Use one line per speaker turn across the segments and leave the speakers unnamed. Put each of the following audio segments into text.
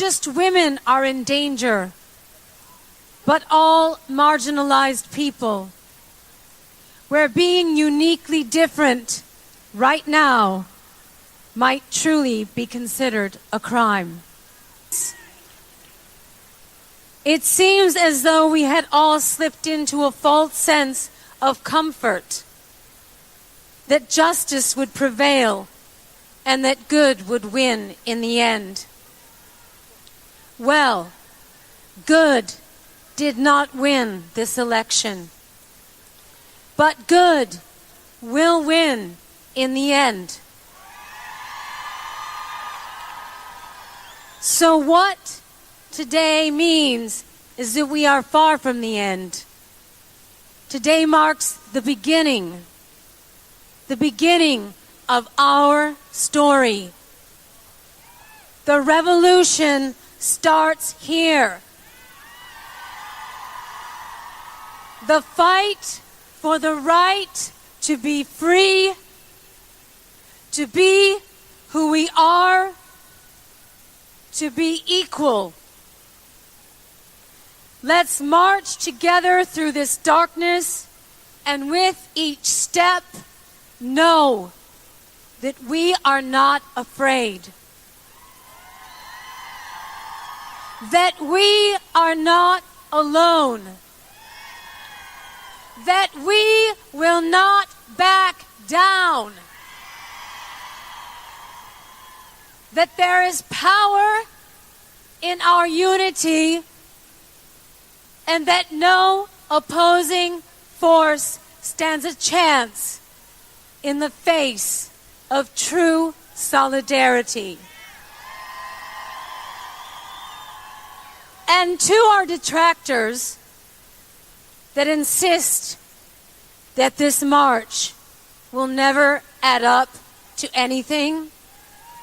just women are in danger, but all marginalized people, where being uniquely different right now might truly be considered a crime. It seems as though we had all slipped into a false sense of comfort, that justice would prevail and that good would win in the end. Well, good did not win this election, but good will win in the end. So what today means is that we are far from the end. Today marks the beginning of our story. The revolution starts here. The fight for the right to be free, to be who we are, to be equal. Let's march together through this darkness, and with each step, know that we are not afraid. That we are not alone. That we will not back down. That there is power in our unity, and that no opposing force stands a chance in the face of true solidarity. And to our detractors that insist that this march will never add up to anything,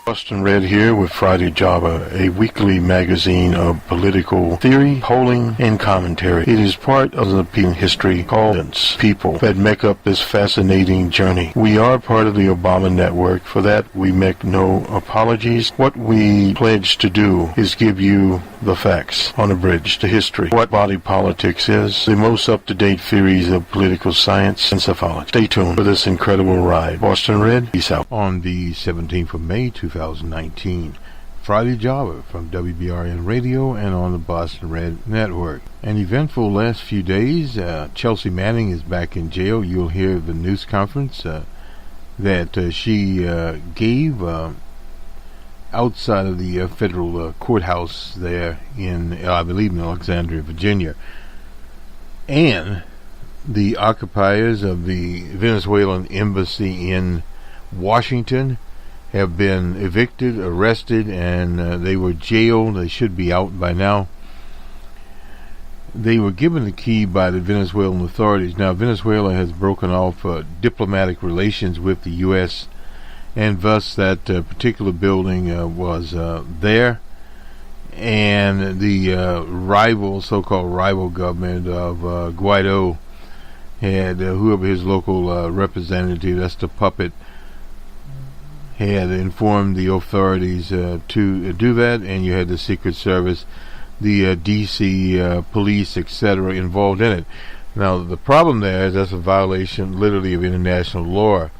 Boston Red here with Friday Java, a weekly magazine of political theory, polling, and commentary. It is part of the history called people that make up this fascinating journey. We are part of the Obama network. For that, we make no apologies. What we pledge to do is give you the facts on a bridge to history. What body politics is, the most up-to-date theories of political science and psephology. Stay tuned for this incredible ride. Boston Red, peace out.
On the 17th of May, 2019, Friday Java from WBRN Radio and on the Boston Red Network. An eventful last few days. Chelsea Manning is back in jail. You'll hear the news conference that she gave outside of the federal courthouse there in, I believe, in Alexandria, Virginia. And the occupiers of the Venezuelan embassy in Washington have been evicted, arrested, and they were jailed. They should be out by now. They were given the key by the Venezuelan authorities. Now, Venezuela has broken off diplomatic relations with the U.S., and thus that particular building was there. And the so-called rival government of Guaido had whoever his local representative, that's the puppet, had informed the authorities to do that, and you had the Secret Service, the D.C. police, etc., involved in it. Now, the problem there is that's a violation, literally, of international law.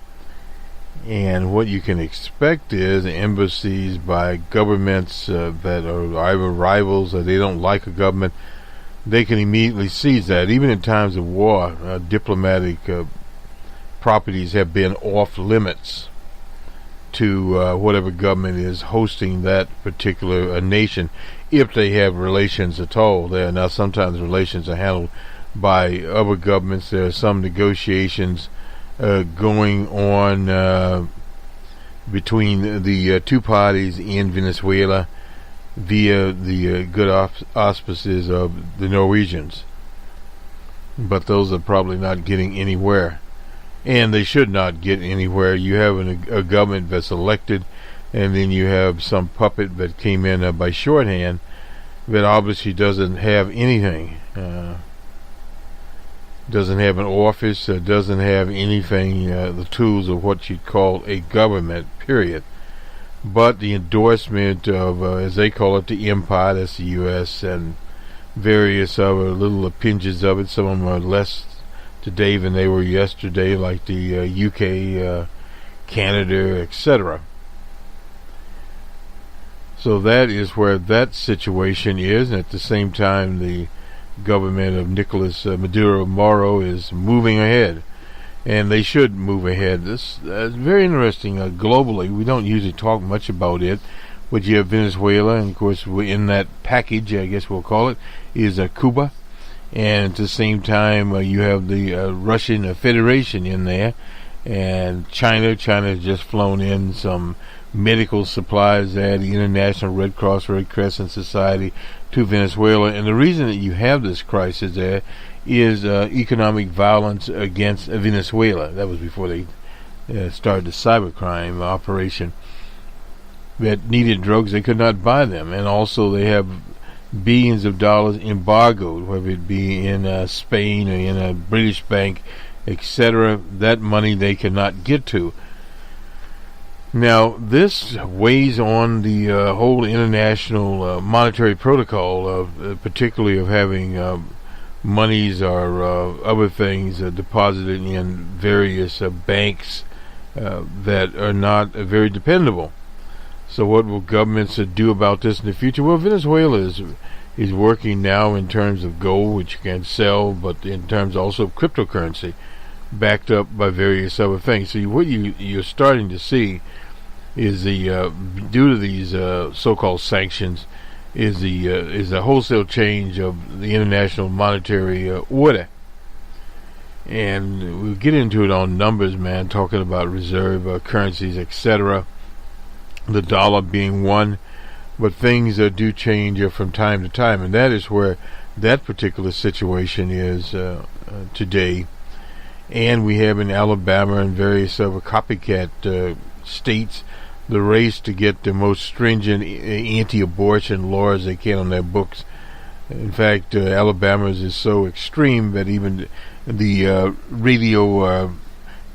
And what you can expect is embassies by governments that are either rivals or they don't like a government, they can immediately seize that. Even in times of war, diplomatic properties have been off limits to whatever government is hosting that particular nation, if they have relations at all there. Now, sometimes relations are handled by other governments. There are some negotiations going on between the two parties in Venezuela via the good auspices of the Norwegians. But those are probably not getting anywhere. And they should not get anywhere. You have a government that's elected, and then you have some puppet that came in by shorthand that obviously doesn't have anything. Doesn't have an office, doesn't have anything, the tools of what you'd call a government, period. but the endorsement of, as they call it, the empire, that's the U.S., and various other little appendges of it. Some of them are less today than they were yesterday, like the UK, Canada, etc. So that is where that situation is, and at the same time the government of Nicolas Maduro Moro is moving ahead, and they should move ahead. This is very interesting. Globally, we don't usually talk much about it, but you have Venezuela, and of course in that package, I guess we'll call it, is Cuba, and at the same time you have the Russian Federation in there, and China has just flown in some medical supplies there, the International Red Cross Red Crescent Society, to Venezuela. And the reason that you have this crisis there is economic violence against Venezuela. That was before they started the cybercrime operation. That needed drugs, they could not buy them, and also they have billions of dollars embargoed, whether it be in Spain or in a British bank, etc. That money they cannot get to. Now, this weighs on the whole international monetary protocol, of particularly of having monies or other things deposited in various banks that are not very dependable. So what will governments do about this in the future? Well, Venezuela is working now in terms of gold, which you can sell, but in terms also of cryptocurrency, backed up by various other things. So what you're starting to see is the due to these so-called sanctions is the wholesale change of the international monetary order. And we'll get into it on numbers, man, talking about reserve currencies, etc. The dollar being one, but things do change from time to time, and that is where that particular situation is today. And we have in Alabama and various other copycat states the race to get the most stringent anti-abortion laws they can on their books. In fact, Alabama's is so extreme that even the radio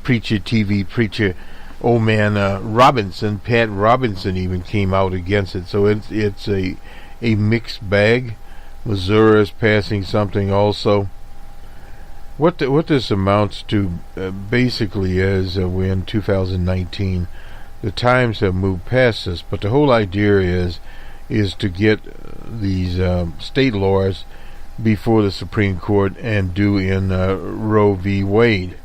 preacher, TV preacher, old man Robinson, Pat Robinson, even came out against it. So it's a mixed bag. Missouri is passing something also. What this amounts to basically is we're in 2019. The times have moved past this, but the whole idea is to get these state laws before the Supreme Court and do in Roe v. Wade.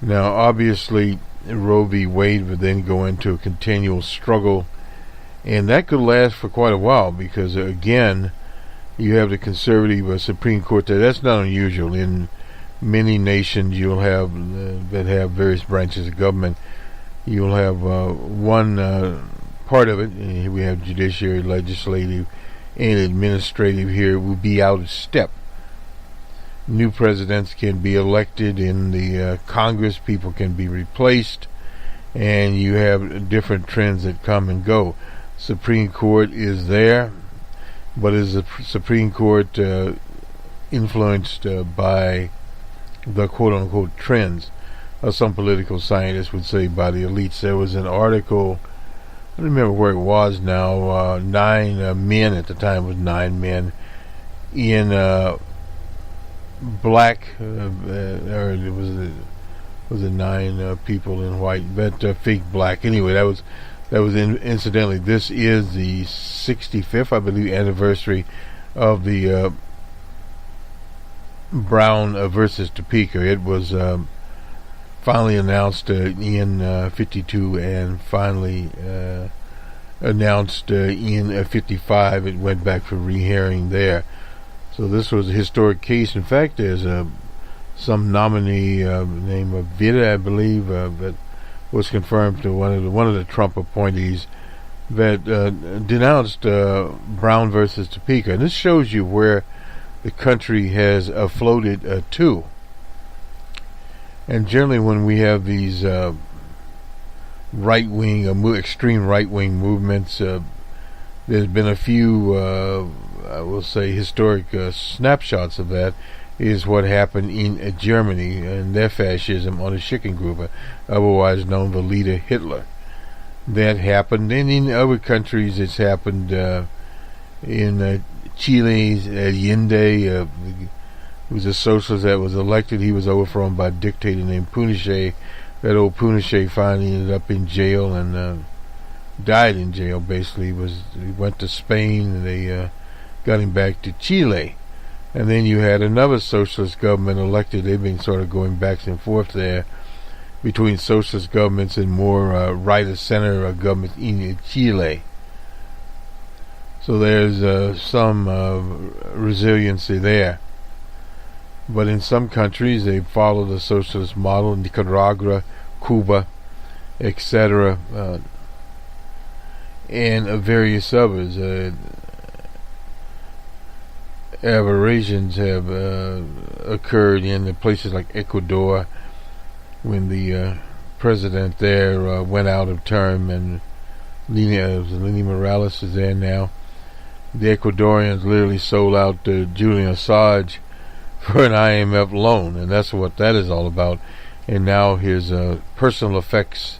Now, obviously, Roe v. Wade would then go into a continual struggle, and that could last for quite a while because, again, you have the conservative Supreme Court there. That's not unusual. In many nations you'll have that have various branches of government. You'll have one part of it, we have judiciary, legislative, and administrative here, will be out of step. New presidents can be elected in the Congress, people can be replaced, and you have different trends that come and go. Supreme Court is there, but is the Supreme Court influenced by the quote-unquote trends? Some political scientists would say by the elites. There was an article, I don't remember where it was now, 9 men, at the time it was 9 men, in black, or it was 9 people in white, but fake black. Anyway, that was incidentally, this is the 65th, I believe, anniversary of the Brown versus Topeka. It was finally announced in 52 and finally announced in 55. It went back for rehearing there. So this was a historic case. In fact, there's some nominee named Vida, I believe, that was confirmed to one of the Trump appointees that denounced Brown versus Topeka. And this shows you where the country has floated to. And generally when we have these right-wing, extreme right-wing movements, there's been a few, I will say, historic snapshots of that, is what happened in Germany and their fascism on the Schickengruppe, otherwise known the leader Hitler. that happened. And in other countries, it's happened. In Chile's Allende, who was a socialist that was elected. He was overthrown by a dictator named Pinochet. That old Pinochet finally ended up in jail and died in jail. Basically, he went to Spain and they got him back to Chile. And then you had another socialist government elected. They've been sort of going back and forth there between socialist governments and more right of center governments in Chile. So there's some resiliency there. But in some countries, they follow the socialist model, Nicaragua, Cuba, etc., and various others. Aberrations have occurred in places like Ecuador when the president there went out of term, and Leni Morales is there now. The Ecuadorians literally sold out Julian Assange for an IMF loan, and that's what that is all about. And now his personal effects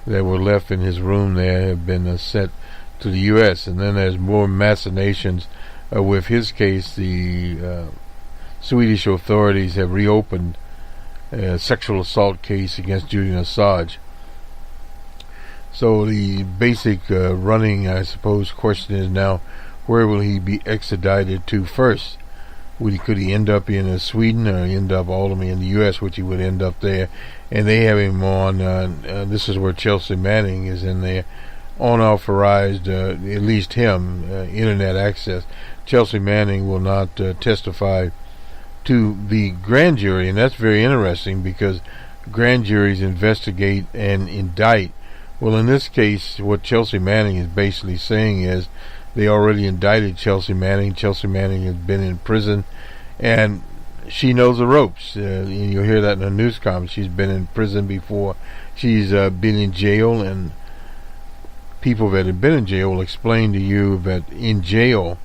that were left in his room there have been sent to the U.S. And then there's more machinations with his case. The Swedish authorities have reopened a sexual assault case against Julian Assange. So the basic running, I suppose, question is now, where will he be extradited to first? Could he end up in Sweden or end up ultimately in the U.S., which he would end up there? And they have him on, this is where Chelsea Manning is in there, unauthorized, at least him, internet access. Chelsea Manning will not testify to the grand jury, and that's very interesting because grand juries investigate and indict. Well, in this case, what Chelsea Manning is basically saying is they already indicted Chelsea Manning. Chelsea Manning has been in prison, and she knows the ropes. You'll hear that in the news comments. She's been in prison before. She's been in jail, and people that have been in jail will explain to you that in jail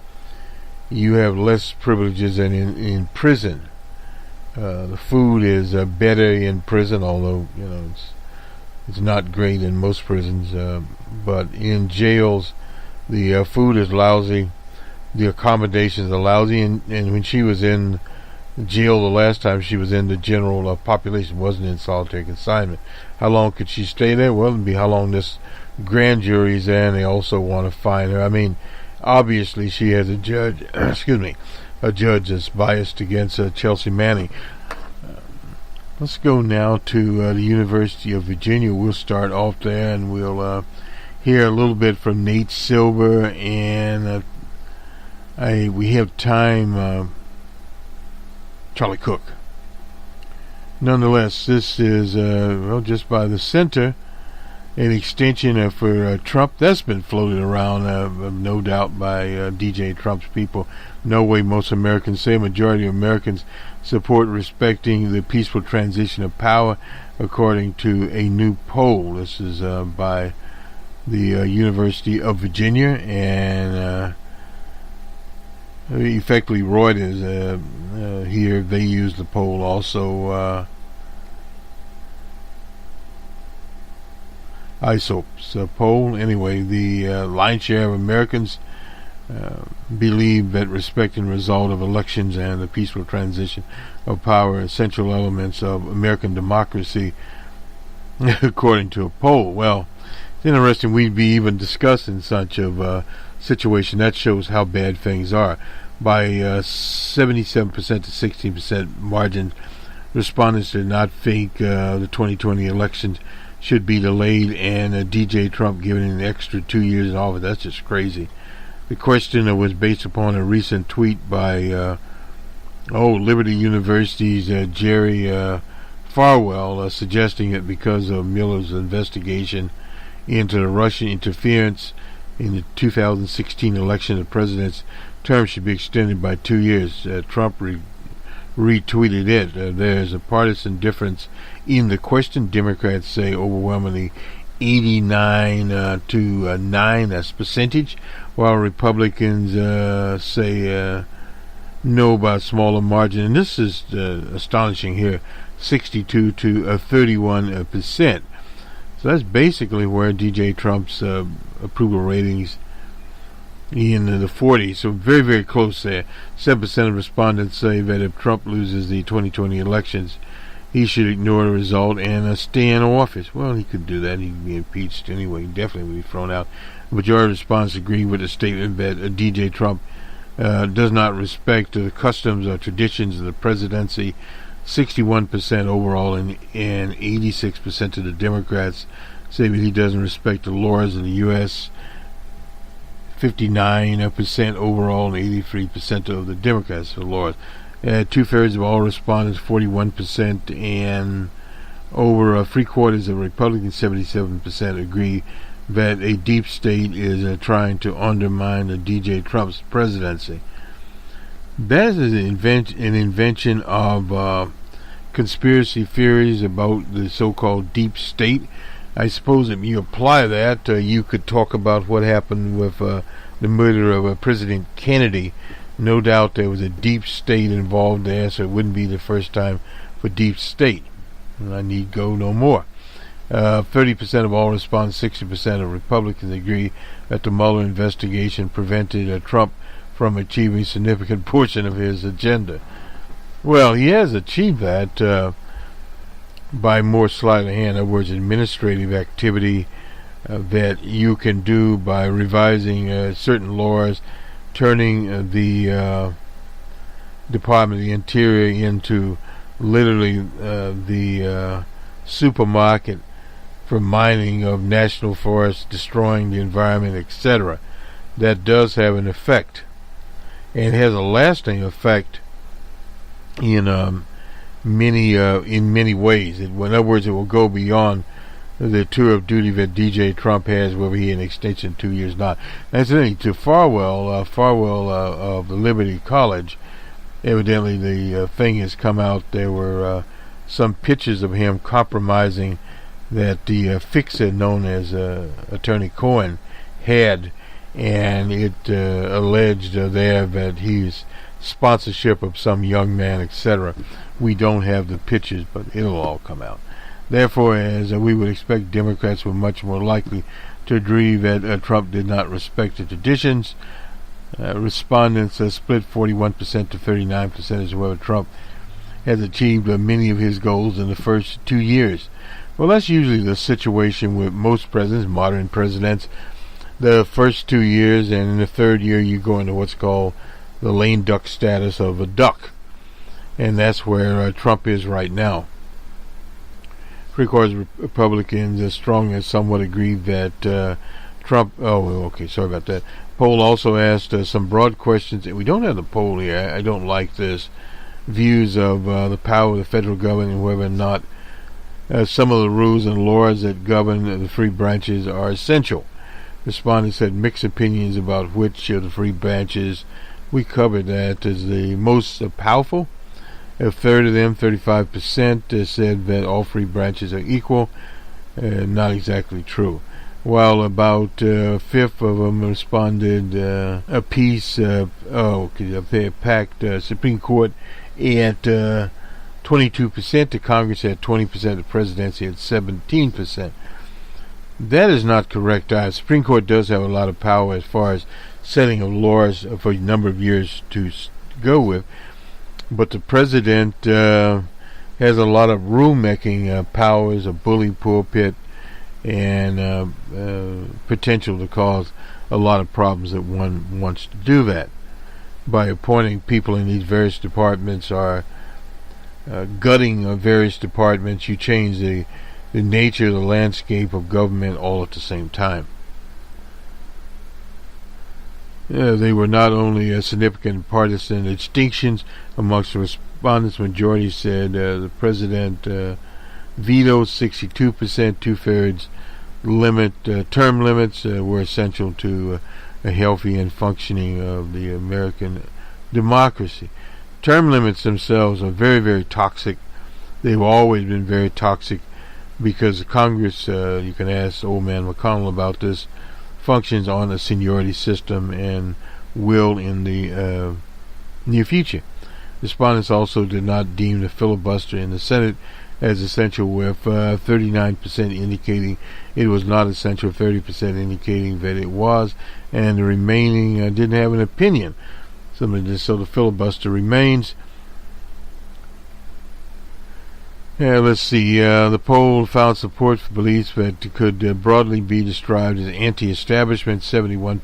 you have less privileges than in prison. The food is better in prison, although it's not great in most prisons. But in jails, the food is lousy, the accommodations are lousy, and when she was in jail the last time, she was in the general population, wasn't in solitary confinement. How long could she stay there? Well, it'd be how long this grand jury is there, and they also want to find her. I mean, obviously she has a judge, a judge that's biased against Chelsea Manning. Let's go now to the University of Virginia. We'll start off there, and we'll hear a little bit from Nate Silver, and we have time, Charlie Cook. Nonetheless, this is just by the center, an extension for Trump. That's been floated around, no doubt, by DJ Trump's people. No way most Americans say. A majority of Americans support respecting the peaceful transition of power, according to a new poll. This is by the University of Virginia, and effectively Reuters here, they use the poll also. ISOP's poll. Anyway, the lion's share of Americans believe that respecting the result of elections and the peaceful transition of power are essential elements of American democracy, according to a poll. Well, it's interesting we'd be even discussing such of situation. That shows how bad things are. By 77% to 16% margin, respondents did not think the 2020 elections should be delayed, and DJ Trump giving an extra 2 years in office. That's just crazy. The question was based upon a recent tweet by Liberty University's Jerry Farwell, suggesting that because of Mueller's investigation into the Russian interference in the 2016 election, the president's term should be extended by 2 years. Trump retweeted it. There's a partisan difference in the question. Democrats say overwhelmingly 89 to 9, that's percentage, while Republicans say no by a smaller margin. And this is astonishing here, 62 to 31%. So that's basically where DJ Trump's approval ratings in the 40s. So very, very close there. 7% of respondents say that if Trump loses the 2020 elections, he should ignore the result and stay in office. Well, he could do that. He'd be impeached anyway. He definitely would be thrown out. The majority of respondents agree with the statement that DJ Trump does not respect the customs or traditions of the presidency. 61% overall and 86% of the Democrats say that he doesn't respect the laws of the U.S. 59% overall and 83% of the Democrats for the laws. Two-thirds of all respondents, 41%, and over three-quarters of Republicans, 77%, agree that a deep state is trying to undermine DJ Trump's presidency. That is an invention of conspiracy theories about the so-called deep state. I suppose if you apply that, you could talk about what happened with the murder of President Kennedy. No doubt there was a deep state involved there, so it wouldn't be the first time for deep state. And I need go no more. 30% of all respondents, 60% of Republicans agree that the Mueller investigation prevented Trump from achieving a significant portion of his agenda. Well, he has achieved that by more sleight of hand. In other words, administrative activity that you can do by revising certain laws, turning the Department of the Interior into literally the supermarket for mining of national forests, destroying the environment, etc. That does have an effect. And has a lasting effect in many ways. In other words, it will go beyond the tour of duty that DJ Trump has, whether he had an extension 2 years not. That's the thing. To Farwell of the Liberty College, evidently the thing has come out. There were some pictures of him compromising that the fixer known as Attorney Cohen had, and it alleged there that he's sponsorship of some young man, etc. We don't have the pictures, but it'll all come out. Therefore, as we would expect, Democrats were much more likely to agree that Trump did not respect the traditions. Respondents split 41% to 39% as whether Trump has achieved many of his goals in the first 2 years. Well, that's usually the situation with most presidents, modern presidents. The first 2 years, and in the third year you go into what's called the lame duck status of a duck. And that's where Trump is right now. Three-quarters Republicans strongly somewhat agree that Trump... Oh, okay, sorry about that. Poll also asked some broad questions. We don't have the poll here. I don't like this. Views of the power of the federal government and whether or not some of the rules and laws that govern the three branches are essential. Respondents had mixed opinions about which of the three branches. We covered that as the most powerful. A third of them, 35%, said that all three branches are equal. Not exactly true. While about a fifth of them responded a piece, packed Supreme Court at 22%, the Congress had 20%, the presidency had 17%. That is not correct. The Supreme Court does have a lot of power as far as setting of laws for a number of years to go with, but the president has a lot of rulemaking powers, a bully pulpit, and potential to cause a lot of problems that one wants to do that. By appointing people in these various departments or gutting various departments, you change the nature of the landscape of government all at the same time. They were not only significant partisan distinctions amongst the respondents. Majority said the president vetoed 62%, two-thirds term limits were essential to a healthy and functioning of the American democracy. Term limits themselves are very, very toxic. They've always been very toxic because Congress, you can ask old man McConnell about this, functions on a seniority system and will in the near future. Respondents also did not deem the filibuster in the Senate as essential, with 39% indicating it was not essential, 30% indicating that it was, and the remaining didn't have an opinion. So the filibuster remains. Let's see. The poll found support for beliefs that could broadly be described as anti-establishment, 71%,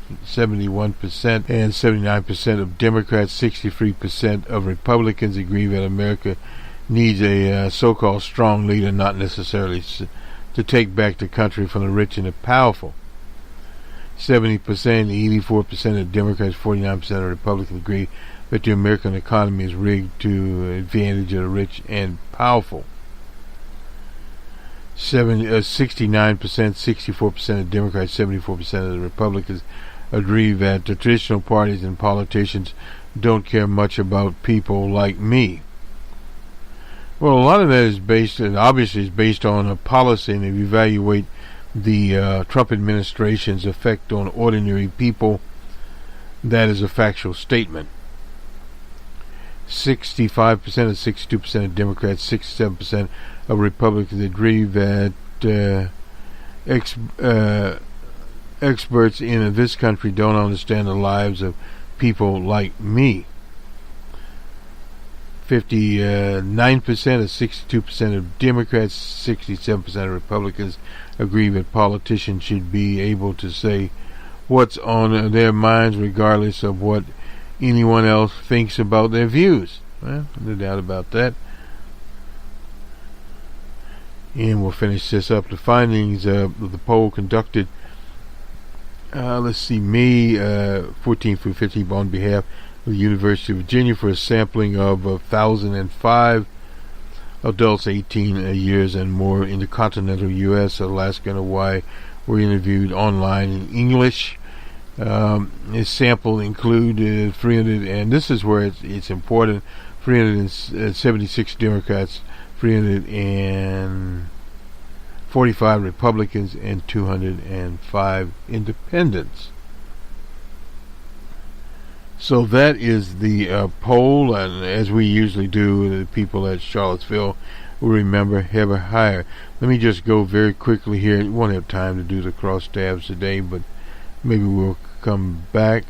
and 79% of Democrats, 63% of Republicans agree that America needs a so-called strong leader, not necessarily to take back the country from the rich and the powerful. 70%, 84% of Democrats, 49% of Republicans agree that the American economy is rigged to advantage of the rich and powerful. 69%, 64% of Democrats, 74% of the Republicans agree that the traditional parties and politicians don't care much about people like me. Well, a lot of that is based on a policy, and if you evaluate the Trump administration's effect on ordinary people, that is a factual statement. 65% and 62% of Democrats, 67% of Republicans agree that experts in this country don't understand the lives of people like me. 59% and 62% of Democrats, 67% of Republicans agree that politicians should be able to say what's on their minds regardless of what anyone else thinks about their views. Well, no doubt about that. And we'll finish this up. The findings of the poll conducted, May 14 through 15 on behalf of the University of Virginia for a sampling of 1,005 adults 18 years and more in the continental U.S., Alaska, and Hawaii were interviewed online in English. This sample included 300, and this is where it's important, 376 Democrats, 345 Republicans, and 205 independents. So that is the poll, and as we usually do, the people at Charlottesville will remember, have a higher. Let me just go very quickly here. We won't have time to do the crosstabs today, but maybe we'll come back.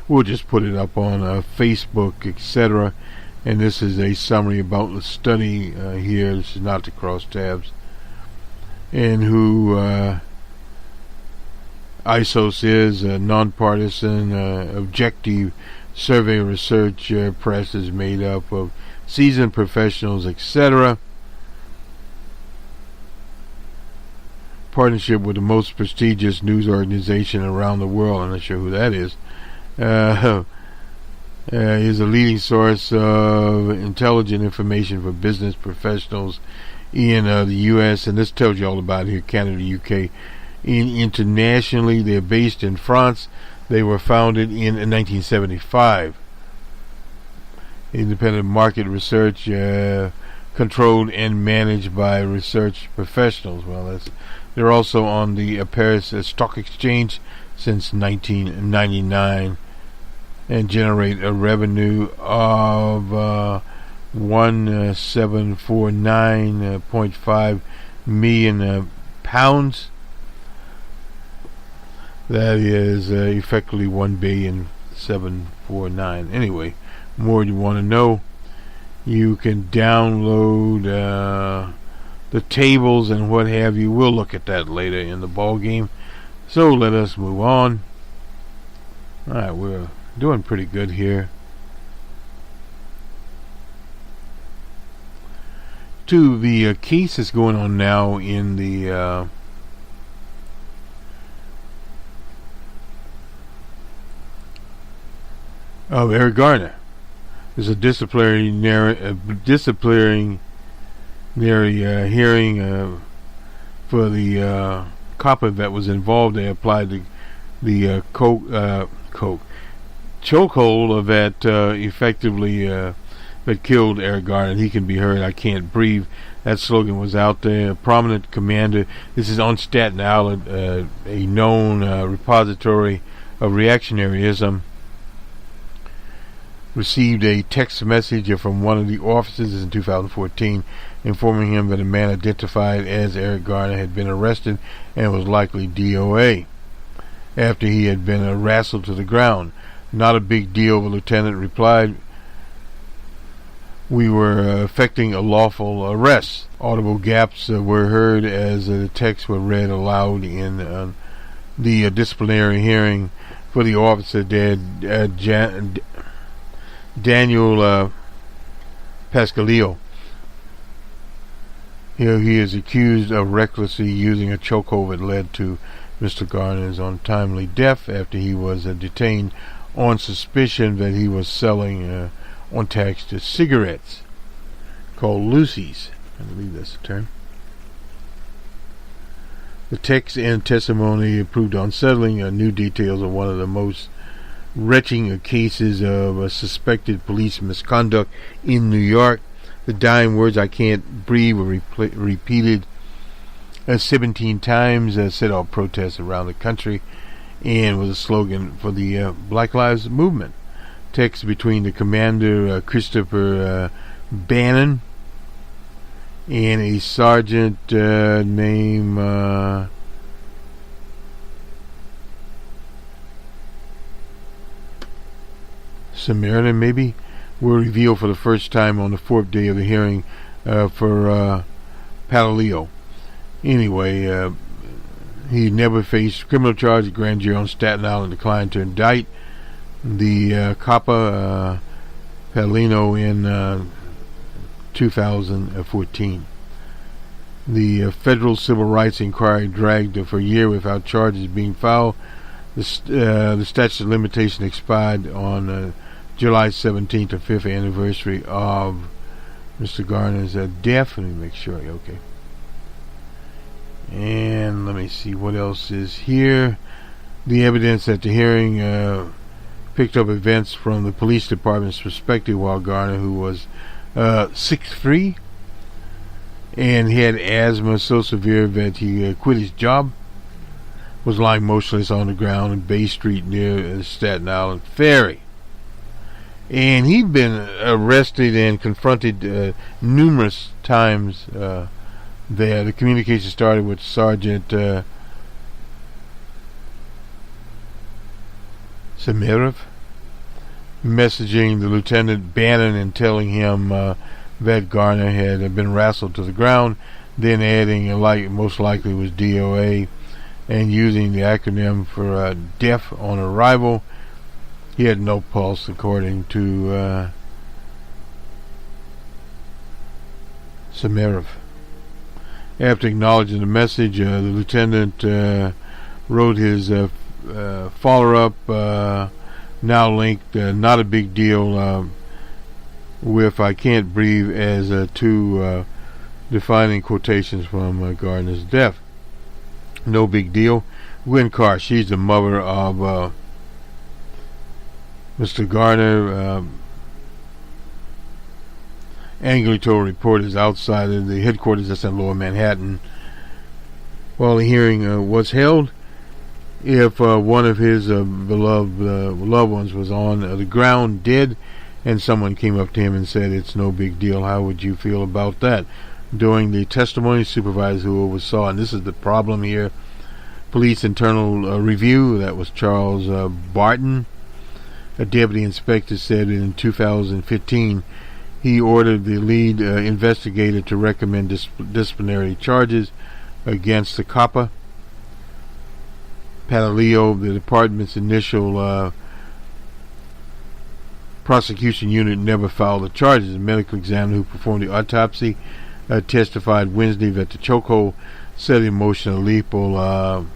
We'll just put it up on Facebook, etc. And this is a summary about the study here. This is not the crosstabs. And who ISOS is, a nonpartisan, objective survey research press is made up of seasoned professionals, etc. Partnership with the most prestigious news organization around the world. I'm not sure who that is. Is a leading source of intelligent information for business professionals in the U.S. And this tells you all about here, Canada, UK. Internationally, they're based in France. They were founded in 1975. Independent market research, controlled and managed by research professionals. Well, they're also on the Paris Stock Exchange since 1999 and generate a revenue of 1749.5 million pounds. That is effectively 1,749,000,000. Anyway, more you want to know, you can download the tables and what have you. We'll look at that later in the ball game. So let us move on. Alright, we're doing pretty good here. To the case that's going on now in the of Eric Garner. There's a disciplinary hearing for the copper that was involved. They applied the chokehold that effectively that killed Eric Garner. He can be heard, I can't breathe. That slogan was out there. A prominent commander. This is on Staten Island, a known repository of reactionaryism. received a text message from one of the officers in 2014 informing him that a man identified as Eric Garner had been arrested and was likely DOA after he had been wrestled to the ground. Not a big deal, the lieutenant replied. We were effecting a lawful arrest. Audible gaps were heard as the texts were read aloud in the disciplinary hearing for the officer Daniel Pascalillo. Here he is accused of recklessly using a chokehold that led to Mr. Garner's untimely death after he was detained on suspicion that he was selling untaxed cigarettes called Lucy's. I believe that's the term. The text and testimony proved unsettling. New details of one of the most wrenching cases of suspected police misconduct in New York. The dying words, "I can't breathe," were repeated 17 times, set off protests around the country, and was a slogan for the Black Lives Movement. Text between the commander, Christopher Bannon, and a sergeant named Samaritan, maybe, were revealed for the first time on the fourth day of the hearing for Pataleo. Anyway, he never faced criminal charges. The grand jury on Staten Island declined to indict the Coppa Patalino in 2014. The federal civil rights inquiry dragged for a year without charges being filed. The statute of limitation expired on July 17th, the 5th anniversary of Mr. Garner's death. Let me make sure. Okay. And let me see what else is here. The evidence at the hearing picked up events from the police department's perspective while Garner, who was 6'3", and he had asthma so severe that he quit his job, was lying motionless on the ground in Bay Street near Staten Island Ferry. And he'd been arrested and confronted numerous times there. The communication started with Sergeant Samirov messaging the Lieutenant Bannon and telling him that Garner had been wrestled to the ground, then adding most likely was DOA, and using the acronym for death on arrival. He had no pulse, according to Samirov. After acknowledging the message, the lieutenant wrote his follow-up, now linked, not a big deal, with "I can't breathe" as two defining quotations from Gardner's death. No big deal. Gwen Carr, she's the mother of Mr. Garner, angrily told reporters outside of the headquarters that's in Lower Manhattan while the hearing was held, if one of his beloved loved ones was on the ground dead and someone came up to him and said it's no big deal, how would you feel about that? During the testimony, supervisor who oversaw, and this is the problem here, police internal review, that was Charles Barton, a deputy inspector, said in 2015 he ordered the lead investigator to recommend disciplinary charges against the Coppa Pataleo. The department's initial prosecution unit never filed the charges. The medical examiner who performed the autopsy testified Wednesday that the chokehold set in motion a lethal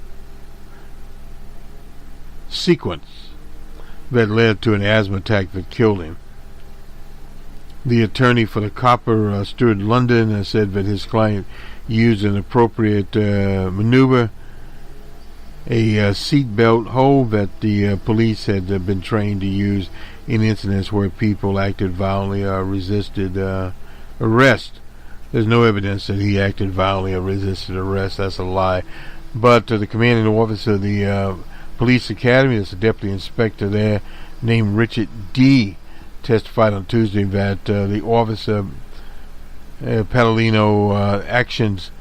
sequence that led to an asthma attack that killed him. The attorney for the copper, Stuart London, said that his client used an appropriate maneuver, a seat belt hold that the police had been trained to use in incidents where people acted violently or resisted arrest. There's no evidence that he acted violently or resisted arrest. That's a lie. But the commanding officer of the police academy, that's a deputy inspector there named Richard D., testified on Tuesday that the officer Palladino actions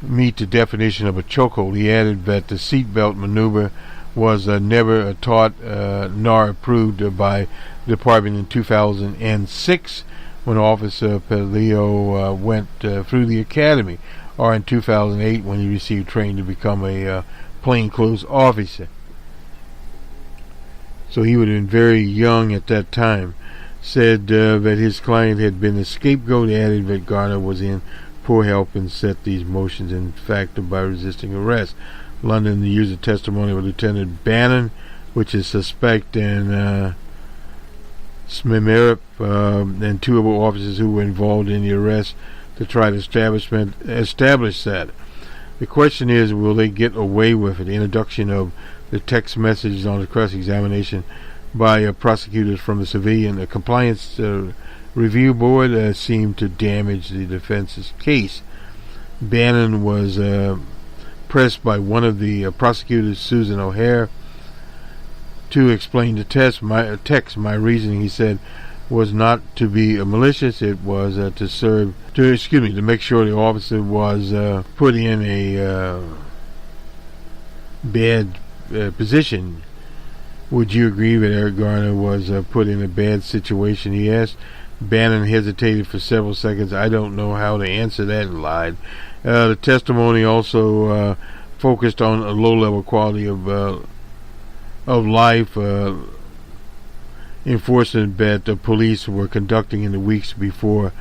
meet the definition of a chokehold. He added that the seatbelt maneuver was never taught nor approved by the department in 2006 when Officer Palladino went through the academy, or in 2008 when he received training to become a plainclothes officer. So he would have been very young at that time. Said that his client had been a scapegoat, added that Garner was in poor health and set these motions in fact by resisting arrest. London used the testimony of Lieutenant Bannon, which is suspect, and Smemerip and two other officers who were involved in the arrest to try to establish that. The question is, will they get away with it? The introduction of the text messages on the cross-examination by prosecutors from the Civilian Compliance Review Board seemed to damage the defense's case. Bannon was pressed by one of the prosecutors, Susan O'Hare, to explain the text. My reasoning, he said, was not to be malicious. It was to make sure the officer was put in a bad position. Would you agree that Eric Garner was put in a bad situation, he asked. Bannon hesitated for several seconds. I don't know how to answer that, and lied. The testimony also focused on a low-level quality of life enforcement that the police were conducting in the weeks before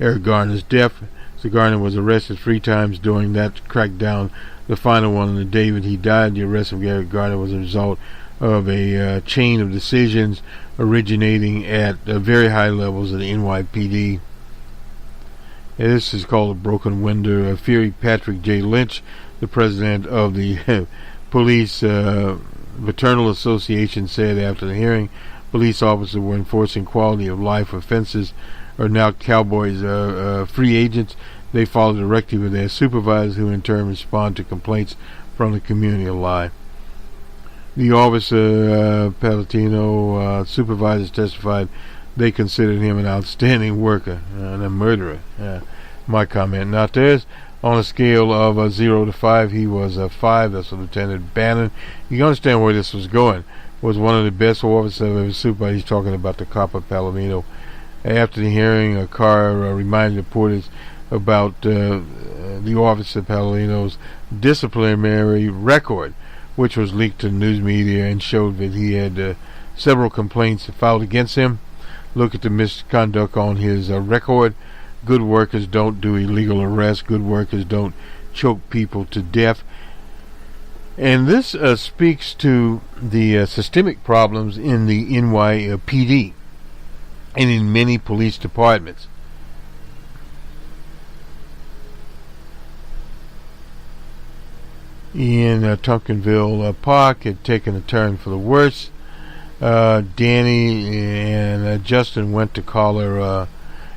Eric Garner's death. So Garner was arrested 3 times during that crackdown. The final one on the day that he died. The arrest of Eric Garner was a result of a chain of decisions originating at very high levels of the NYPD. And this is called a broken window theory. Patrick J. Lynch, the president of the Police Fraternal Association, said after the hearing, police officers were enforcing quality of life offenses are now cowboys, free agents. They follow the directive of their supervisors, who in turn respond to complaints from the community. A lie. The officer Palladino supervisors testified they considered him an outstanding worker and a murderer. My comment, not theirs. On a scale of 0 to 5, he was a 5. That's Lieutenant Bannon. You can understand where this was going. Was one of the best officers I've ever supervised. He's talking about the cop of Palladino. After the hearing, a car reminded reporters about the officer Palladino's disciplinary record, which was leaked to the news media and showed that he had several complaints filed against him. Look at the misconduct on his record. Good workers don't do illegal arrests. Good workers don't choke people to death. And this speaks to the systemic problems in the NYPD and in many police departments. In Tompkinsville Park had taken a turn for the worse. Danny and Justin went to collar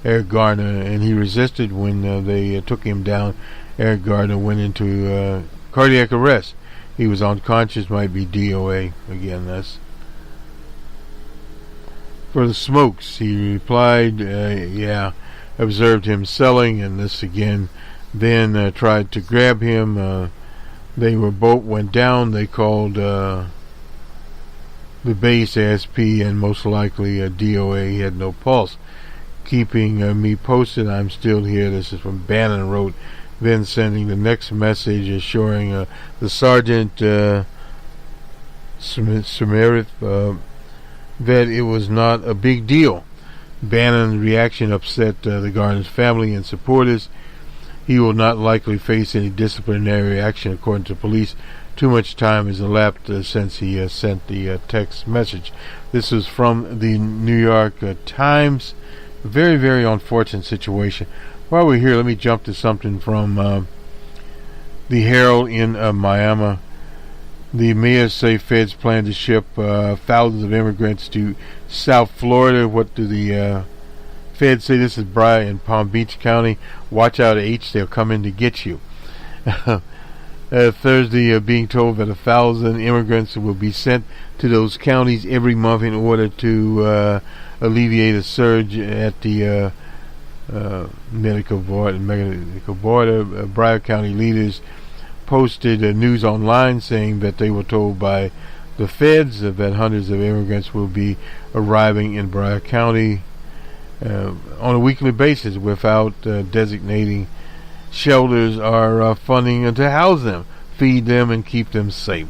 Eric Garner, and he resisted when they took him down. Eric Garner went into cardiac arrest. He was unconscious, might be DOA. Again, that's for the smokes. He replied, yeah, observed him selling, and this again, then tried to grab him. They were both went down. They called the base SP, and most likely DOA. He had no pulse. Keeping me posted, I'm still here. This is from Bannon wrote, then sending the next message assuring the sergeant Smemerip that it was not a big deal. Bannon's reaction upset the Garner's family and supporters. He will not likely face any disciplinary action, according to police. Too much time has elapsed since he sent the text message. This is from the New York Times. Very, very unfortunate situation. While we're here, let me jump to something from the Herald in Miami. The mayors say feds plan to ship thousands of immigrants to South Florida. What do the feds say? This is Brian in Palm Beach County. Watch out, H. They'll come in to get you. Thursday, being told that 1,000 immigrants will be sent to those counties every month in order to alleviate a surge at the medical board. Broward County leaders posted news online saying that they were told by the feds that hundreds of immigrants will be arriving in Broward County on a weekly basis without designating shelters or funding to house them, feed them, and keep them safe.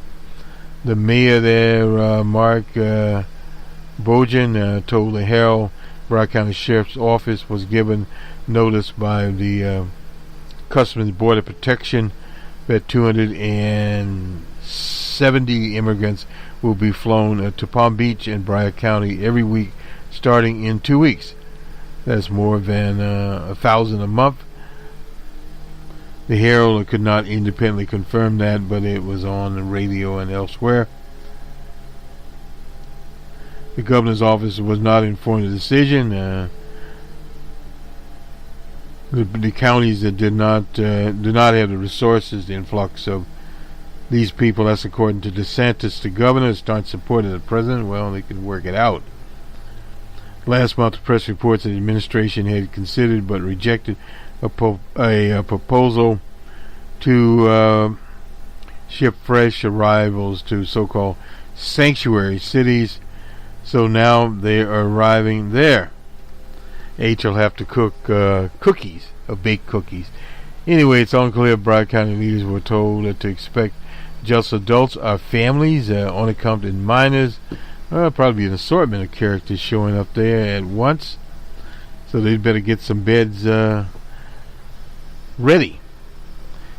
The mayor there, Mark Bojan, told the Herald Broward County Sheriff's Office was given notice by the Customs and Border Protection that 270 immigrants will be flown to Palm Beach and Broward County every week starting in 2 weeks. That's more than 1,000 a month. The Herald could not independently confirm that, but it was on the radio and elsewhere. The governor's office was not informed of the decision. The counties that did not have the resources, the influx of these people, that's according to DeSantis, the governor, start supporting the president. Well, they can work it out. Last month, the press reports that the administration had considered but rejected a proposal to ship fresh arrivals to so-called sanctuary cities. So now they are arriving there. H will have to cook baked cookies. Anyway, it's unclear if Broward County leaders were told to expect just adults or families, unaccompanied minors. Probably an assortment of characters showing up there at once. So they'd better get some beds ready.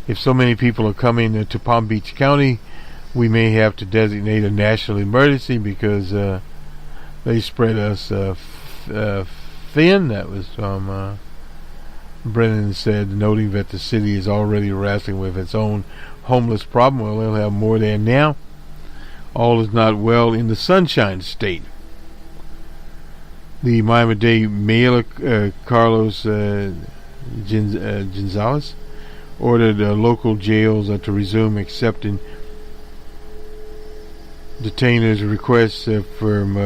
If so many people are coming to Palm Beach County, we may have to designate a national emergency because they spread us thin. That was from Brennan said, noting that the city is already wrestling with its own homeless problem. Well, they'll have more there now. All is not well in the Sunshine State. The Miami-Dade Mayor, Carlos Gonzalez, ordered local jails to resume accepting detainers' requests from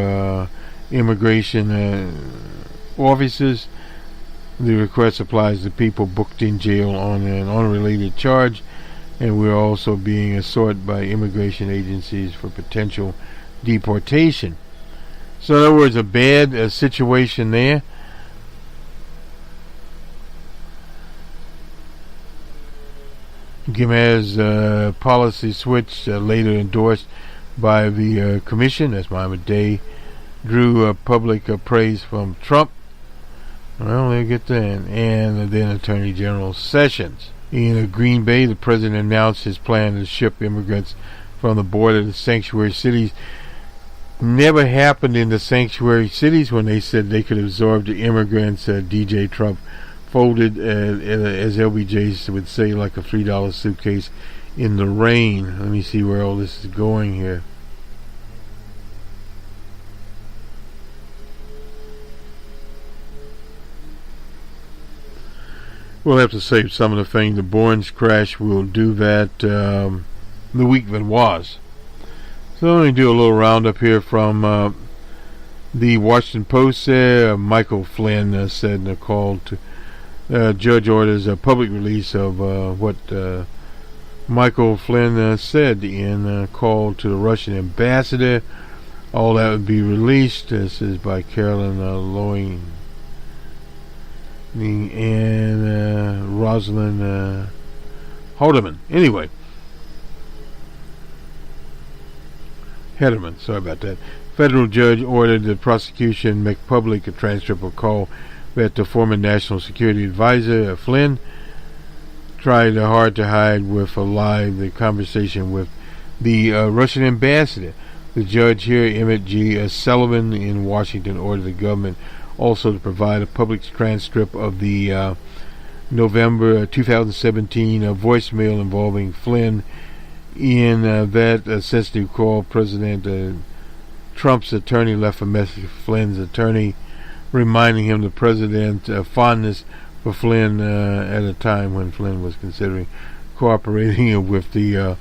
immigration officers. The request applies to people booked in jail on an unrelated charge, and we're also being sought by immigration agencies for potential deportation. So in other words, a bad situation there. Gimez policy switch later endorsed by the commission, that's Miami-Dade, drew public praise from Trump. Well, they'll get that. And then Attorney General Sessions. In Green Bay, the president announced his plan to ship immigrants from the border to sanctuary cities. Never happened in the sanctuary cities when they said they could absorb the immigrants. DJ Trump folded, as LBJ would say, like a $3 suitcase in the rain. Let me see where all this is going here. We'll have to save some of the things. The Borns crash will do that the week that was. So let me do a little roundup here from the Washington Post. Michael Flynn said in a call to judge orders a public release of what Michael Flynn said in a call to the Russian ambassador. All that would be released. This is by Carolyn Loewen and Rosalind Haldeman. Anyway, Hederman, sorry about that. Federal judge ordered the prosecution make public a transcript of call that the former National Security Advisor Flynn tried hard to hide with a lie the conversation with the Russian ambassador. The judge here, Emmett G. Sullivan in Washington, ordered the government also to provide a public transcript of the November 2017 voicemail involving Flynn. In that sensitive call, President Trump's attorney left a message to Flynn's attorney reminding him the president's fondness for Flynn at a time when Flynn was considering cooperating with the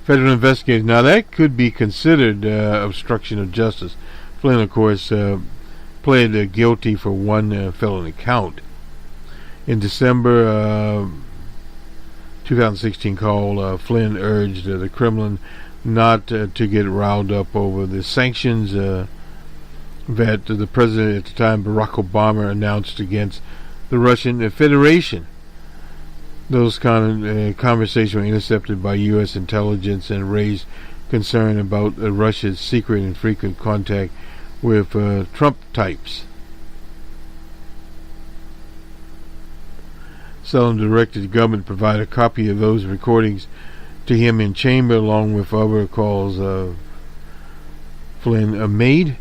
federal investigators. Now, that could be considered obstruction of justice. Flynn, of course, pled guilty for one felony count. In December 2016 call, Flynn urged the Kremlin not to get riled up over the sanctions that the president at the time, Barack Obama, announced against the Russian Federation. Those conversations were intercepted by U.S. intelligence and raised concern about Russia's secret and frequent contact with Trump types. Sullivan directed the government to provide a copy of those recordings to him in chamber, along with other calls Flynn made.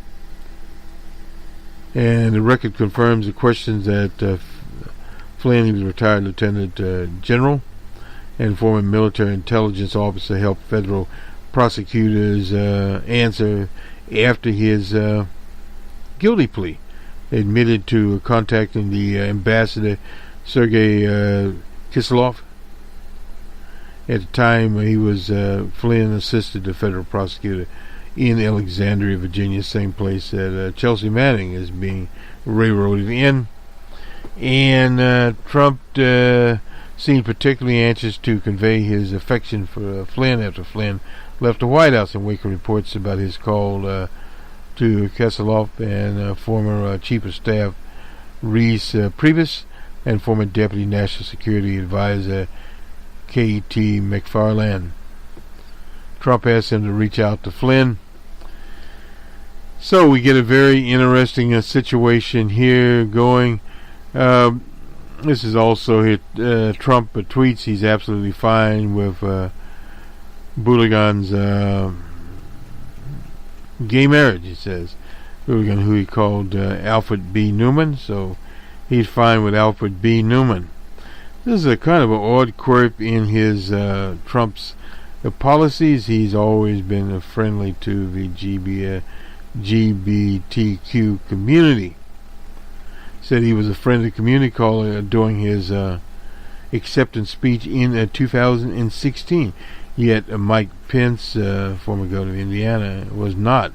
And the record confirms the questions that Flynn, he was a retired lieutenant general and former military intelligence officer, helped federal prosecutors answer after his guilty plea. They admitted to contacting the ambassador Sergei Kislov. At the time, he was Flynn assisted the federal prosecutor in Alexandria, Virginia, same place that Chelsea Manning is being railroaded in. And Trump seemed particularly anxious to convey his affection for Flynn after Flynn left the White House, in wake of reports about his call to Kislov and former Chief of Staff Reese Priebus and former Deputy National Security Advisor K.T. McFarland. Trump asked him to reach out to Flynn. So we get a very interesting situation here going. This is also Trump tweets he's absolutely fine with Buligan's gay marriage, he says. Buligan, who he called Alfred B. Newman, so he's fine with Alfred B. Newman. This is a kind of an odd quirk in his Trump's policies. He's always been friendly to the GBTQ community. Said he was a friend of the community caller during his acceptance speech in 2016. Yet Mike Pence, former governor of Indiana, was not.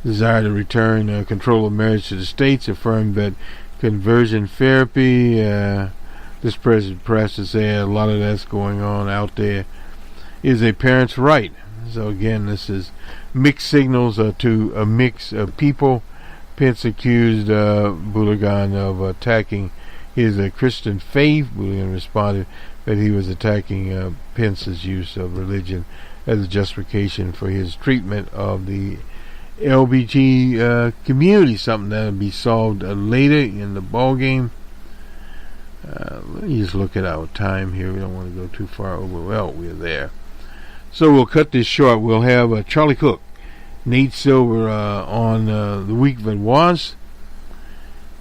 Desire to return control of marriage to the states, affirmed that conversion therapy, this president press to say a lot of that's going on out there, is a parent's right. So again, this is mixed signals to a mix of people. Pence accused Buligan of attacking his Christian faith. Buligan responded that he was attacking Pence's use of religion as a justification for his treatment of the LGBT community, something that will be solved later in the ball game. Let me just look at our time here. We don't want to go too far over. Well, we're there. So we'll cut this short. We'll have Charlie Cook, Nate Silver on the week that was,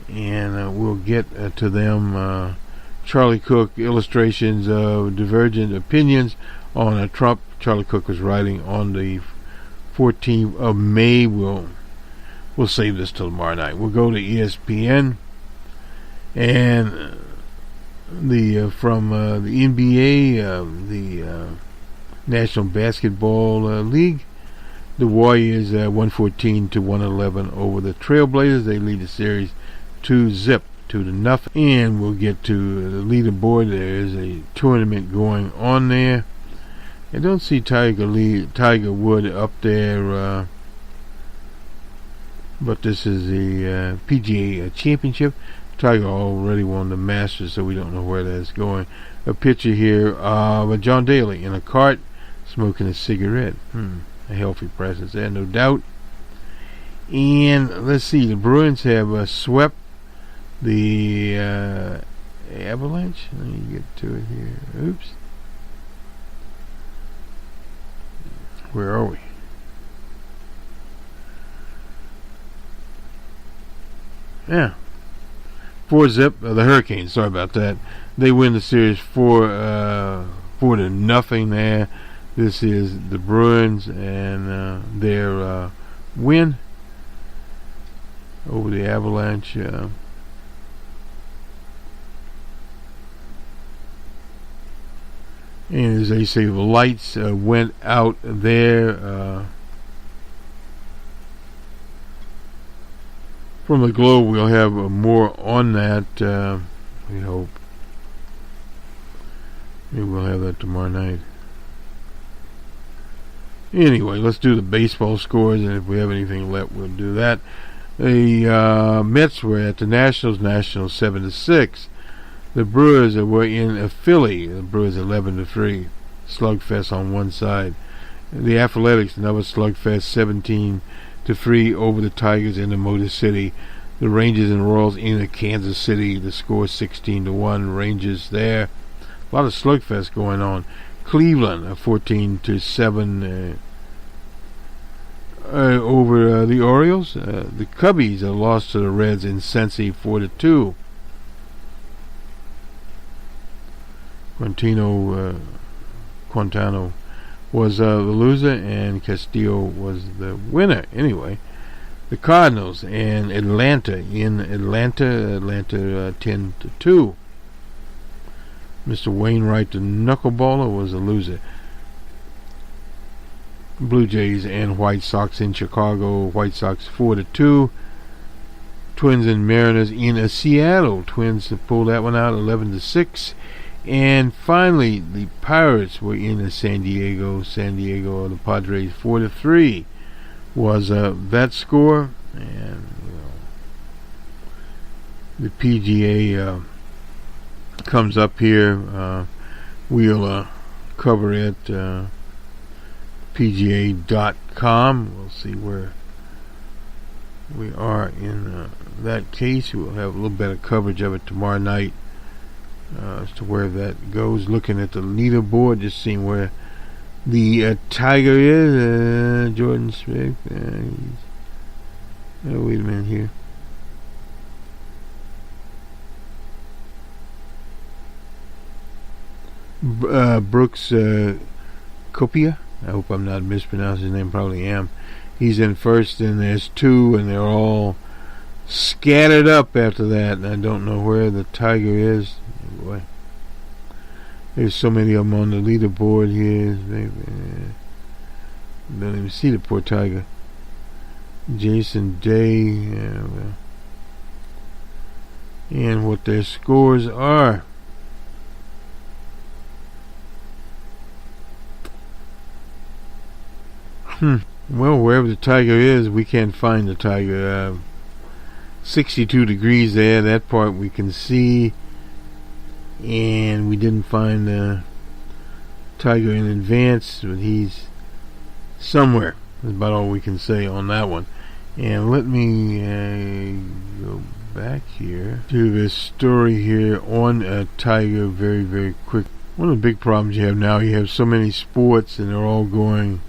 and we'll get to them. Charlie Cook, illustrations of divergent opinions on Trump. Charlie Cook was writing on the 14th of May. We'll save this till tomorrow night. We'll go to ESPN and from the NBA, the National Basketball League. The Warriors 114 to 111 over the Trailblazers. They lead the series 2-0. And we'll get to the leaderboard. There is a tournament going on there. I don't see Tiger Wood up there, but this is the PGA Championship. Tiger already won the Masters, so we don't know where that's going. A picture here of John Daly in a cart smoking a cigarette. A healthy presence there, no doubt. And let's see, the Bruins have swept the Avalanche. Let me get to it here. Oops. Where are we? Yeah. 4-0. The Hurricanes, sorry about that. They win the series 4-0 there. This is the Bruins and their win over the Avalanche. And as they say, the lights went out there. From the globe, we'll have more on that. We hope. Maybe we'll have that tomorrow night. Anyway, let's do the baseball scores, and if we have anything left, we'll do that. The Mets were at the Nationals 7-6. The Brewers were in Philly. The Brewers 11-3. Slugfest on one side. The Athletics, another slugfest, 17-3 over the Tigers in the Motor City. The Rangers and Royals in Kansas City. The score 16-1. Rangers there. A lot of slugfest going on. Cleveland 14-7 over the Orioles. The Cubbies lost to the Reds in Cincy 4-2. Quintano was the loser, and Castillo was the winner. Anyway, the Cardinals and Atlanta 10-2. Mr. Wainwright, the knuckleballer, was a loser. Blue Jays and White Sox in Chicago. White Sox 4-2. Twins and Mariners in Seattle. Twins pulled that one out 11-6. And finally, the Pirates were in San Diego. The Padres 4-3 was that score. And the PGA comes up here. We'll cover it. PGA.com. We'll see where we are in that case. We'll have a little better coverage of it tomorrow night. As to where that goes, looking at the leaderboard, just seeing where the Tiger is. Jordan Smith. Wait a minute here. Brooks Koepka. I hope I'm not mispronouncing his name. Probably am. He's in first, and there's two, and they're all scattered up after that. And I don't know where the Tiger is. Boy, there's so many of them on the leaderboard here. Don't even see the poor Tiger. Jason Day, and what their scores are. Well, wherever the Tiger is, we can't find the Tiger. 62 degrees there. That part we can see. And we didn't find the Tiger in advance, but he's somewhere. That's about all we can say on that one. And let me go back here to this story here on Tiger very, very quick. One of the big problems you have now, you have so many sports and they're all going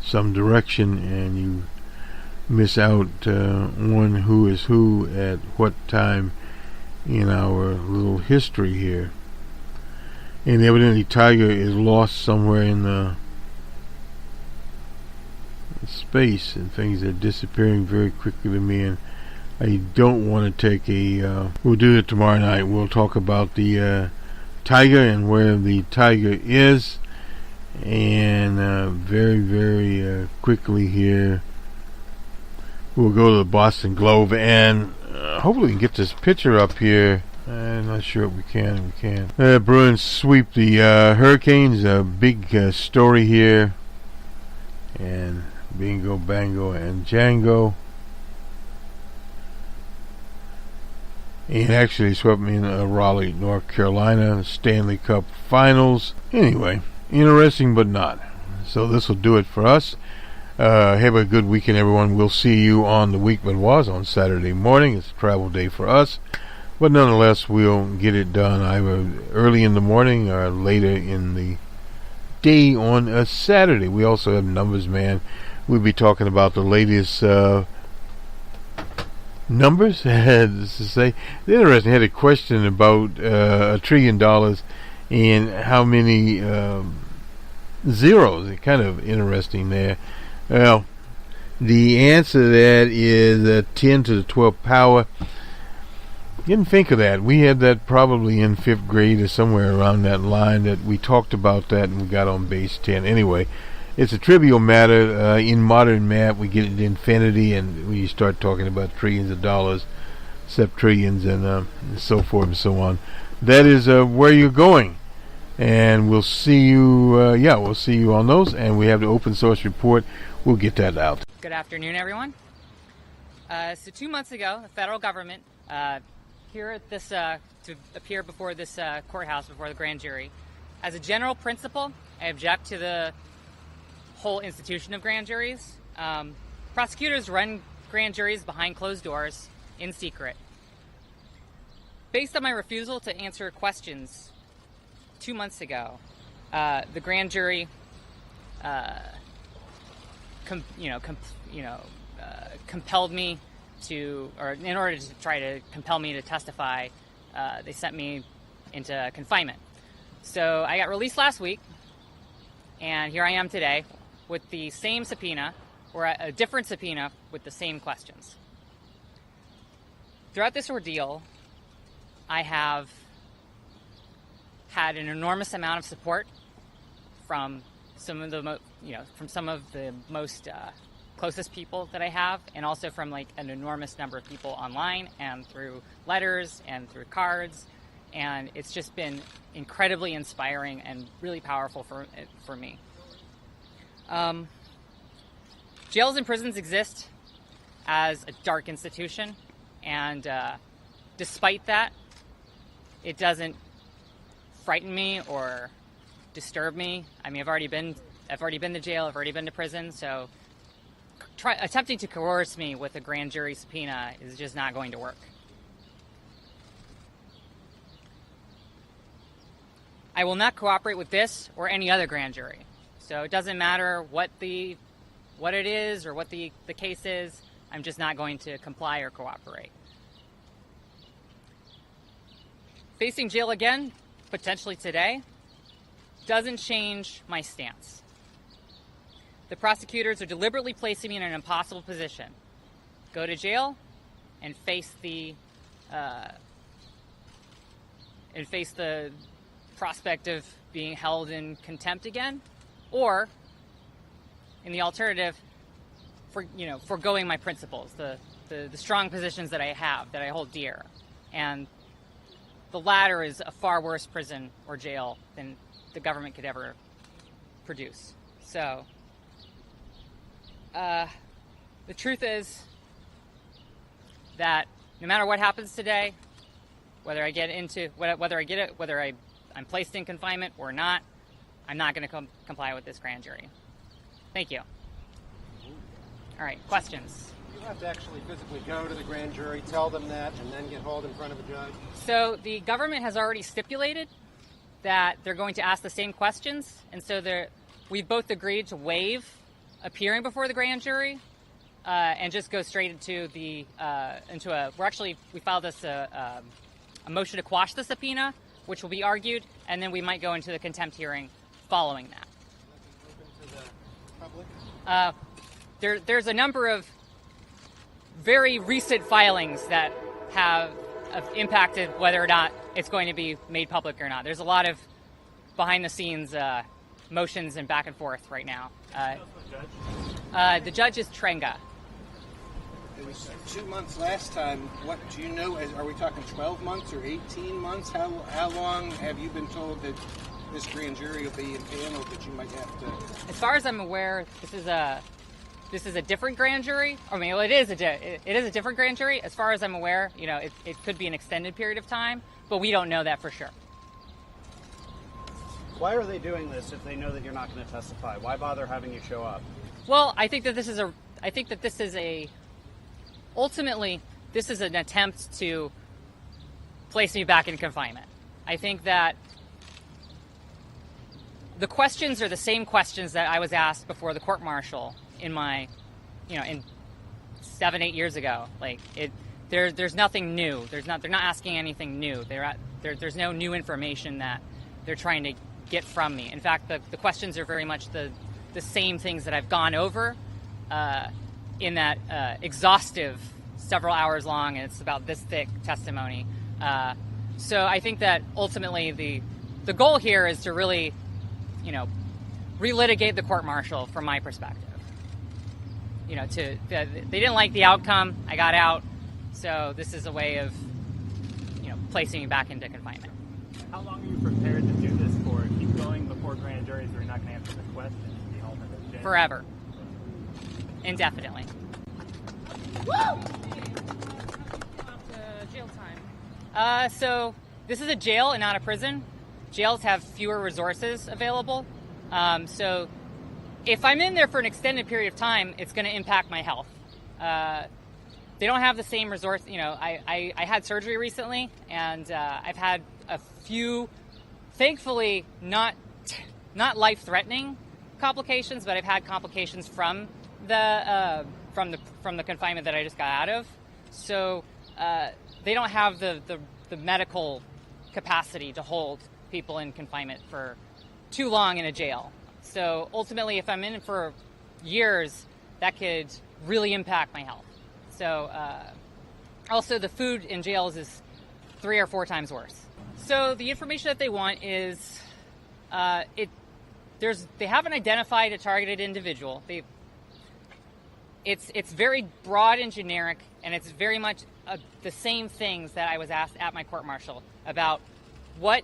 some direction, and you miss out on who is who at what time in our little history here. And evidently Tiger is lost somewhere in the space, and things are disappearing very quickly to me, and I don't want to take a we'll do it tomorrow night. We'll talk about the Tiger and where the Tiger is, and very, very quickly here we'll go to the Boston Globe, and hopefully we can get this picture up here. I'm not sure if we can. Bruins sweep the Hurricanes. A big story here. And bingo, bango, and Django. And actually swept me in Raleigh, North Carolina. Stanley Cup Finals. Anyway, interesting but not. So this will do it for us. Have a good weekend, everyone. We'll see you on The Week That Was on Saturday morning. It's a travel day for us. But nonetheless, we'll get it done either early in the morning or later in the day on a Saturday. We also have Numbers Man. We'll be talking about the latest numbers. To say, it's interesting. I had a question about $1 trillion and how many zeros. It's kind of interesting there. Well, the answer to that is 10 to the 12th power. Didn't think of that. We had that probably in 5th grade or somewhere around that line that we talked about that and we got on base 10. Anyway, it's a trivial matter. In modern math, we get into infinity and we start talking about trillions of dollars, septrillions, and so forth and so on. That is where you're going. And we'll see you, we'll see you on those. And we have the open source report. We'll get that out.
Good afternoon, everyone. So 2 months ago, the federal government, here at this, to appear before this courthouse, before the grand jury, as a general principle, I object to the whole institution of grand juries. Prosecutors run grand juries behind closed doors, in secret. Based on my refusal to answer questions 2 months ago, the grand jury, compelled me to, or in order to try to compel me to testify, they sent me into confinement. So I got released last week, and here I am today with the same subpoena, or a different subpoena with the same questions. Throughout this ordeal, I have had an enormous amount of support from some of the most closest people that I have, and also from like an enormous number of people online and through letters and through cards, and it's just been incredibly inspiring and really powerful for me. Jails and prisons exist as a dark institution, and despite that, it doesn't frighten me or disturb me. I mean, I've already been to jail, I've already been to prison, so attempting to coerce me with a grand jury subpoena is just not going to work. I will not cooperate with this or any other grand jury. So it doesn't matter what it is or what the case is, I'm just not going to comply or cooperate. Facing jail again, potentially today, doesn't change my stance. The prosecutors are deliberately placing me in an impossible position. Go to jail and face the prospect of being held in contempt again, or in the alternative, foregoing my principles, the strong positions that I have, that I hold dear. And the latter is a far worse prison or jail than the government could ever produce. So the truth is that no matter what happens today, whether I'm placed in confinement or not, I'm not going to comply with this grand jury. Thank you. All right, questions?
You have to actually physically go to the grand jury, tell them that, and then get hauled in front of a judge?
So the government has already stipulated that they're going to ask the same questions, and so we've both agreed to waive appearing before the grand jury and just go straight into we filed this a motion to quash the subpoena, which will be argued, and then we might go into the contempt hearing following that.
Open to the public?
There's a number of very recent filings that have impacted whether or not it's going to be made public or not. There's a lot of behind-the-scenes motions and back and forth right now. The judge is Trenga.
It was 2 months last time. What do you know? Are we talking 12 months or 18 months? How long have you been told that this grand jury will be impaneled, that you might have to?
As far as I'm aware, this is a different grand jury. I mean, it is a different grand jury. As far as I'm aware, it could be an extended period of time, but we don't know that for sure.
Why are they doing this if they know that you're not going to testify? Why bother having you show up?
Well, I think that ultimately, this is an attempt to place me back in confinement. I think that the questions are the same questions that I was asked before the court-martial in 7-8 years ago. There's nothing new. They're not asking anything new. There's no new information that they're trying to get from me. In fact, the questions are very much the same things that I've gone over in that exhaustive several hours long, and it's about this thick testimony. So I think that ultimately the goal here is to really, relitigate the court-martial from my perspective. They didn't like the outcome. I got out. So this is a way of, placing me back into confinement.
How long are you prepared to do this for? Keep going before grand juries are not going to answer the question?
Forever. Indefinitely.
Jail time.
So this is a jail and not a prison. Jails have fewer resources available. So if I'm in there for an extended period of time, it's going to impact my health. They don't have the same resource. I had surgery recently, and I've had a few, thankfully not life-threatening complications, but I've had complications from the confinement that I just got out of. So they don't have the medical capacity to hold people in confinement for too long in a jail. So ultimately, if I'm in for years, that could really impact my health. So also the food in jails is 3 or 4 times worse. So the information that they want is they haven't identified a targeted individual. It's very broad and generic, and it's very much the same things that I was asked at my court-martial about what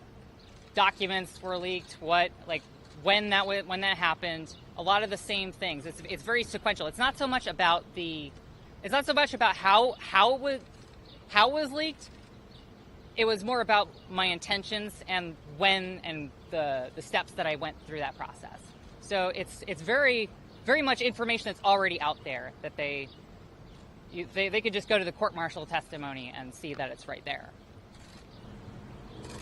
documents were leaked, when that happened. A lot of the same things. It's very sequential. It's not so much about how it was leaked. It was more about my intentions and when and the steps that I went through that process. So it's very, very much information that's already out there that they could just go to the court-martial testimony and see that it's right there.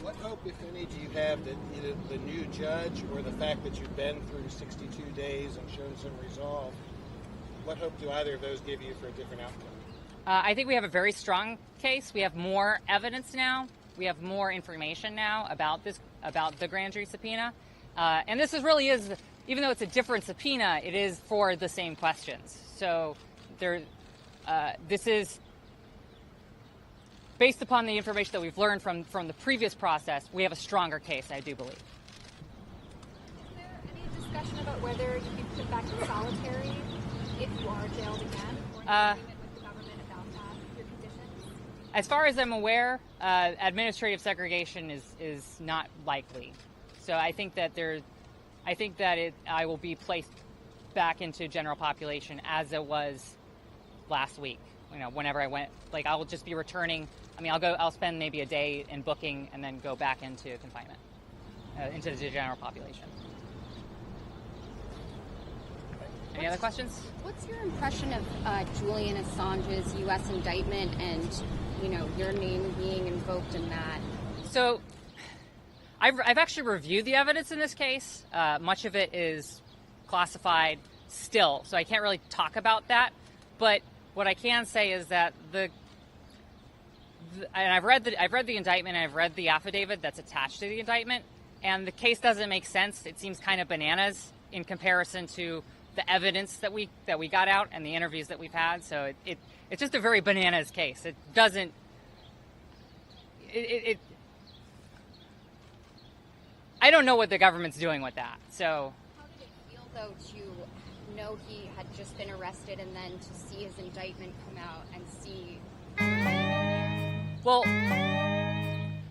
What hope, if any, do you have that either the new judge or the fact that you've been through 62 days and shown some resolve, what hope do either of those give you for a different outcome?
I think we have a very strong case. We have more evidence now. We have more information now about the grand jury subpoena. And this really is, even though it's a different subpoena, it is for the same questions. So this is based upon the information that we've learned from the previous process. We have a stronger case, I do believe.
Is there any discussion about whether you can put back in solitary if you are jailed again, or an agreement with the government about that, your conditions?
As far as I'm aware, administrative segregation is not likely. So I think that I will be placed back into general population as it was last week. Whenever I went, I'll just be returning. I'll spend maybe a day in booking and then go back into confinement, into the general population. Any other questions?
What's your impression of Julian Assange's U.S. indictment and, your name being invoked in that?
So, I've actually reviewed the evidence in this case. Much of it is classified still, so I can't really talk about that. But what I can say is that and I've read the indictment, and I've read the affidavit that's attached to the indictment, and the case doesn't make sense. It seems kind of bananas in comparison to the evidence that we got out and the interviews that we've had. So it's just a very bananas case. It doesn't. I don't know what the government's doing with that. So.
How did it feel, though, to know he had just been arrested and then to see his indictment come out and see?
Well,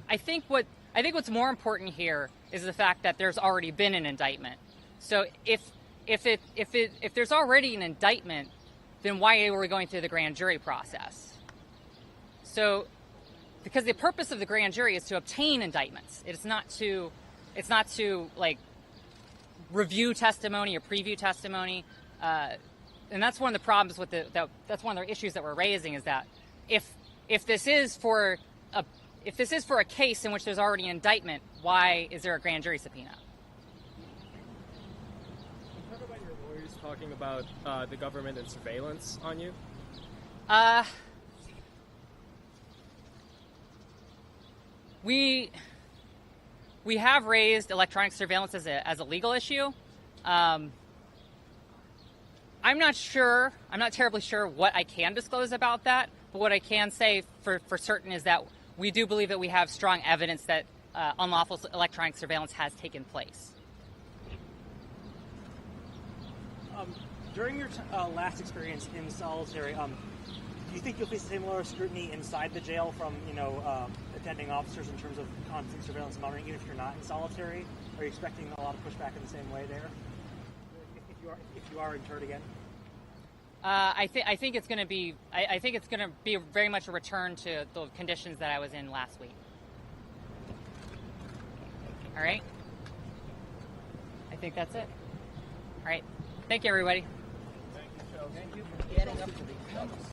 I think what's more important here is the fact that there's already been an indictment. So if there's already an indictment, then why are we going through the grand jury process? So, because the purpose of the grand jury is to obtain indictments. It's not to review testimony or preview testimony. And that's one of the problems with that's one of the issues that we're raising, is that if this is for a case in which there's already an indictment, why is there a grand jury subpoena?
Talk about your lawyers talking about the government and surveillance on you.
We have raised electronic surveillance as a legal issue. I'm I'm not sure. I'm not terribly sure what I can disclose about that. But what I can say for certain is that we do believe that we have strong evidence that unlawful electronic surveillance has taken place.
During your last experience in solitary, do you think you'll face similar scrutiny inside the jail from, attending officers in terms of constant surveillance and monitoring, even if you're not in solitary? Are you expecting a lot of pushback in the same way there, if you are interred again?
I think it's going to be very much a return to the conditions that I was in last week. All right. I think that's it. All right. Thank you, everybody.
Thank you, Phil. Thank you.